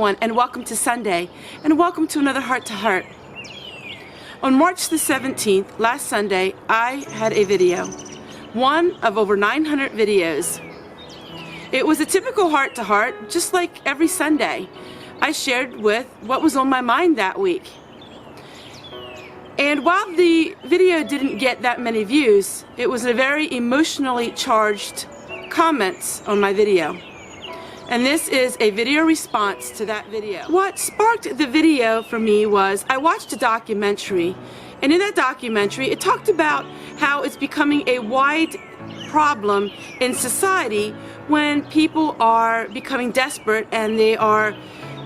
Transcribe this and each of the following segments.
everyone, and welcome to Sunday, and welcome to another Heart to Heart. On March the 17th, last Sunday, I had a video, one of over 900 videos. It was a typical Heart to Heart, just like every Sunday. I shared with what was on my mind that week. And while the video didn't get that many views, it was a very emotionally charged comments on my video. And this is a video response to that video. What sparked the video for me was I watched a documentary, and in that documentary it talked about how it's becoming a wide problem in society when people are becoming desperate and they are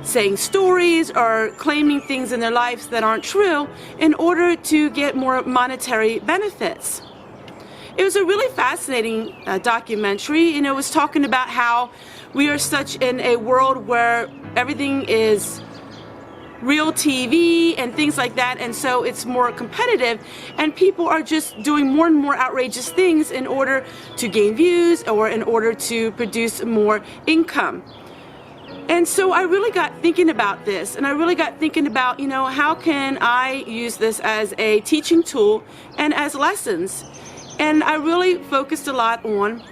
saying stories or claiming things in their lives that aren't true in order to get more monetary benefits. It was a really fascinating documentary, and it was talking about how we are such in a world where everything is real TV and things like that, and so it's more competitive, and people are just doing more and more outrageous things in order to gain views or in order to produce more income. And so I really got thinking about this, and I really got thinking about, how can I use this as a teaching tool and as lessons? And I really focused a lot on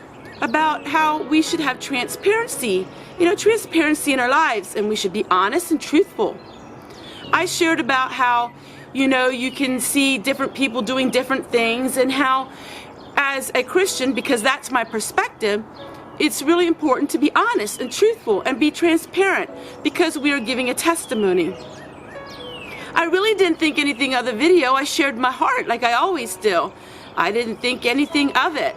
about how we should have transparency, transparency in our lives, and we should be honest and truthful. I shared about how, you can see different people doing different things, and how as a Christian, because that's my perspective, it's really important to be honest and truthful and be transparent because we are giving a testimony. I really didn't think anything of the video. I shared my heart like I always do. I didn't think anything of it.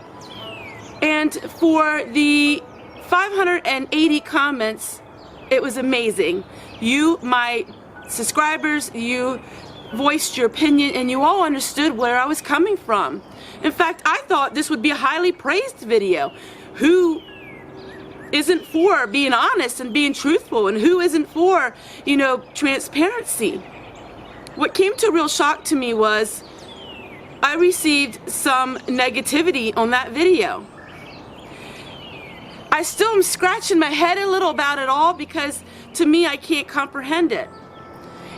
And for the 580 comments, it was amazing. You, my subscribers, you voiced your opinion, and you all understood where I was coming from. In fact, I thought this would be a highly praised video. Who isn't for being honest and being truthful, and who isn't for, transparency? What came to a real shock to me was I received some negativity on that video. I still am scratching my head a little about it all because to me I can't comprehend it.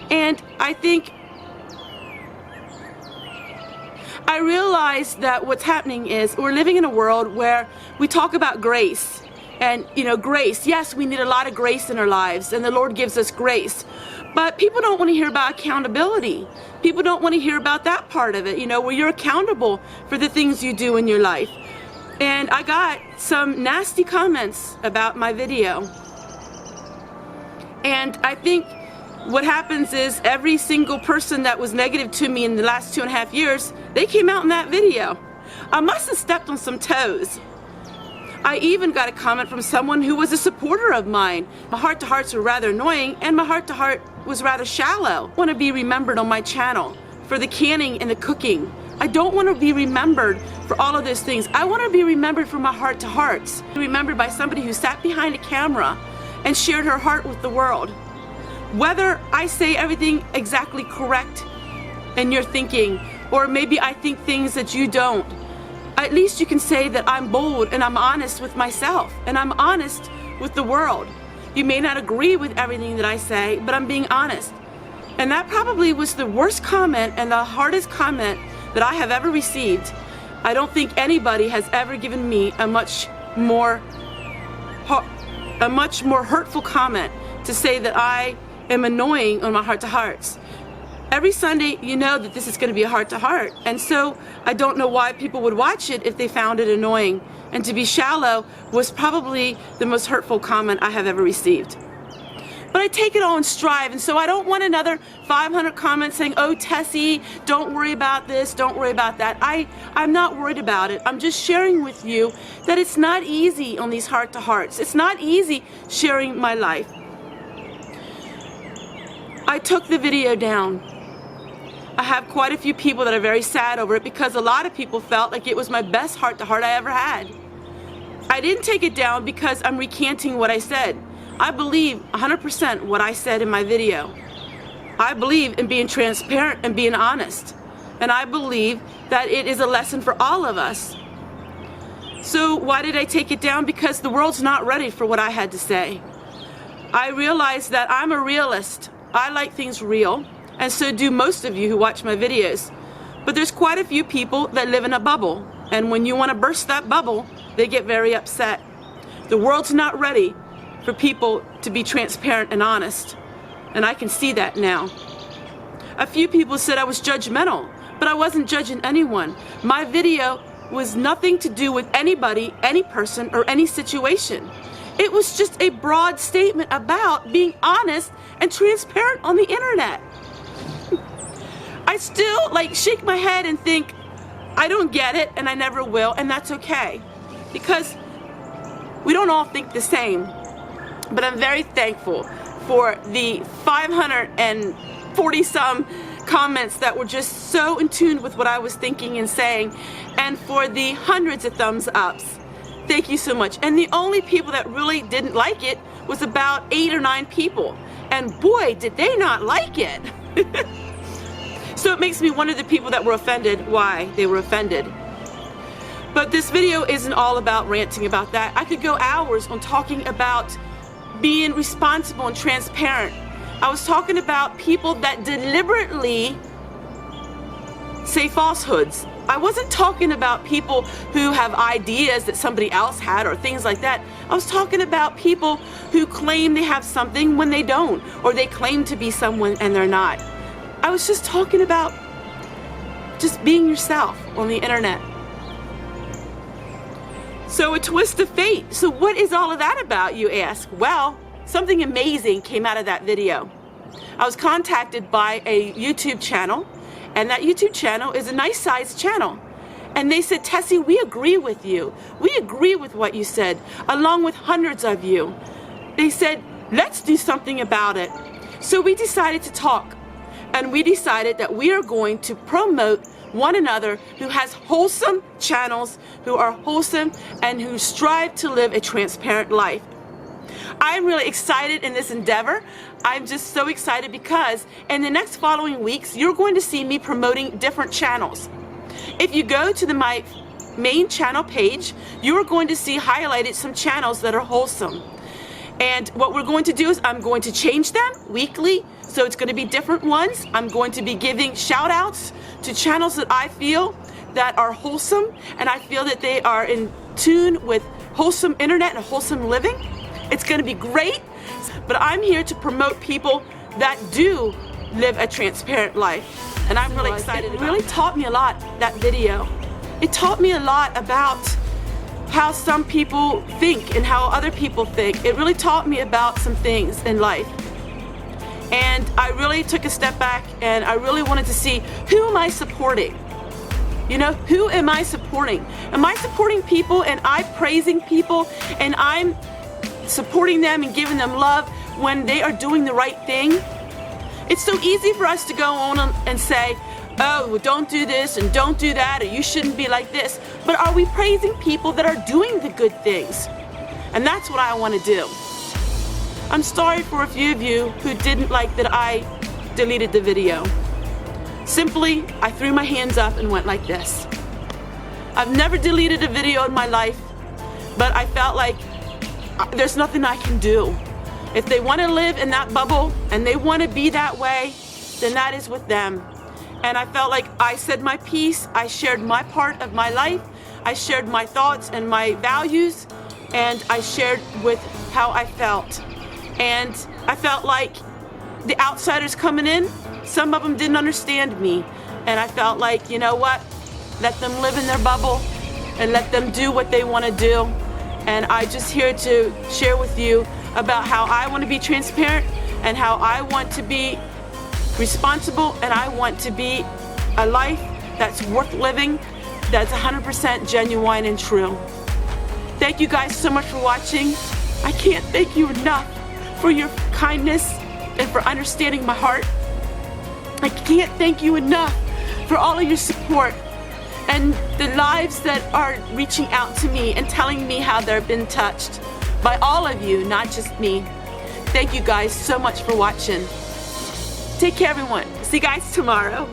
And I think I realize that what's happening is we're living in a world where we talk about grace. And grace, yes, we need a lot of grace in our lives, and the Lord gives us grace. But people don't want to hear about accountability. People don't want to hear about that part of it, where you're accountable for the things you do in your life. And I got some nasty comments about my video. And I think what happens is every single person that was negative to me in the last 2.5 years, they came out in that video. I must have stepped on some toes. I even got a comment from someone who was a supporter of mine. My Heart to Hearts were rather annoying, and my Heart to Heart was rather shallow. I want to be remembered on my channel for the canning and the cooking. I don't want to be remembered for all of those things. I want to be remembered for my Heart to Hearts. Remembered by somebody who sat behind a camera and shared her heart with the world. Whether I say everything exactly correct in your thinking, or maybe I think things that you don't, at least you can say that I'm bold and I'm honest with myself and I'm honest with the world. You may not agree with everything that I say, but I'm being honest. And that probably was the worst comment and the hardest comment that I have ever received. I don't think anybody has ever given me a much more hurtful comment to say that I am annoying on my Heart to Hearts. Every Sunday, you know that this is going to be a Heart to Heart, and so I don't know why people would watch it if they found it annoying. And to be shallow was probably the most hurtful comment I have ever received. But I take it all in stride, and so I don't want another 500 comments saying, "Oh, Tessie, don't worry about this, don't worry about that." I'm not worried about it. I'm just sharing with you that it's not easy on these Heart to Hearts. It's not easy sharing my life. I took the video down. I have quite a few people that are very sad over it because a lot of people felt like it was my best Heart to Heart I ever had. I didn't take it down because I'm recanting what I said. I believe 100% what I said in my video. I believe in being transparent and being honest. And I believe that it is a lesson for all of us. So why did I take it down? Because the world's not ready for what I had to say. I realized that I'm a realist. I like things real, and so do most of you who watch my videos. But there's quite a few people that live in a bubble, and when you want to burst that bubble, they get very upset. The world's not ready for people to be transparent and honest, and I can see that now. A few people said I was judgmental, but I wasn't judging anyone. My video was nothing to do with anybody, any person, or any situation. It was just a broad statement about being honest and transparent on the internet. I still shake my head and think, I don't get it, and I never will, and that's okay. Because we don't all think the same. But I'm very thankful for the 540 some comments that were just so in tune with what I was thinking and saying, and for the hundreds of thumbs ups. Thank you so much. And the only people that really didn't like it was about 8 or 9 people. And boy, did they not like it. So it makes me wonder the people that were offended, why they were offended. But this video isn't all about ranting about that. I could go hours on talking about being responsible and transparent. I was talking about people that deliberately say falsehoods. I wasn't talking about people who have ideas that somebody else had or things like that. I was talking about people who claim they have something when they don't, or they claim to be someone and they're not. I was just talking about just being yourself on the internet. So a twist of fate. So what is all of that about, you ask? Well, something amazing came out of that video. I was contacted by a YouTube channel, and that YouTube channel is a nice sized channel. And they said, Tessie, we agree with you. We agree with what you said, along with hundreds of you. They said, let's do something about it. So we decided to talk, and we decided that we are going to promote one another who has wholesome channels, who are wholesome and who strive to live a transparent life. I'm really excited in this endeavor. I'm just so excited because in the next following weeks, you're going to see me promoting different channels. If you go to my main channel page, you're going to see highlighted some channels that are wholesome. And what we're going to do is I'm going to change them weekly. So it's going to be different ones. I'm going to be giving shout outs to channels that I feel that are wholesome, and I feel that they are in tune with wholesome internet and wholesome living. It's going to be great, but I'm here to promote people that do live a transparent life, and I'm really excited. It really taught me a lot, that video. It taught me a lot about how some people think and how other people think. It really taught me about some things in life. And I really took a step back, and I really wanted to see, who am I supporting? You know, who am I supporting? Am I supporting people and I'm praising people and I'm supporting them and giving them love when they are doing the right thing? It's so easy for us to go on and say, oh, well, don't do this and don't do that, or you shouldn't be like this. But are we praising people that are doing the good things? And that's what I want to do. I'm sorry for a few of you who didn't like that I deleted the video. Simply, I threw my hands up and went like this. I've never deleted a video in my life, but I felt like there's nothing I can do. If they want to live in that bubble and they want to be that way, then that is with them. And I felt like I said my piece. I shared my part of my life. I shared my thoughts and my values, and I shared with how I felt. And I felt like the outsiders coming in, some of them didn't understand me. And I felt like, you know what? Let them live in their bubble and let them do what they want to do. And I'm just here to share with you about how I want to be transparent and how I want to be responsible, and I want to be a life that's worth living, that's 100% genuine and true. Thank you guys so much for watching. I can't thank you enough for your kindness and for understanding my heart. I can't thank you enough for all of your support and the lives that are reaching out to me and telling me how they've been touched by all of you, not just me. Thank you guys so much for watching. Take care, everyone. See you guys tomorrow.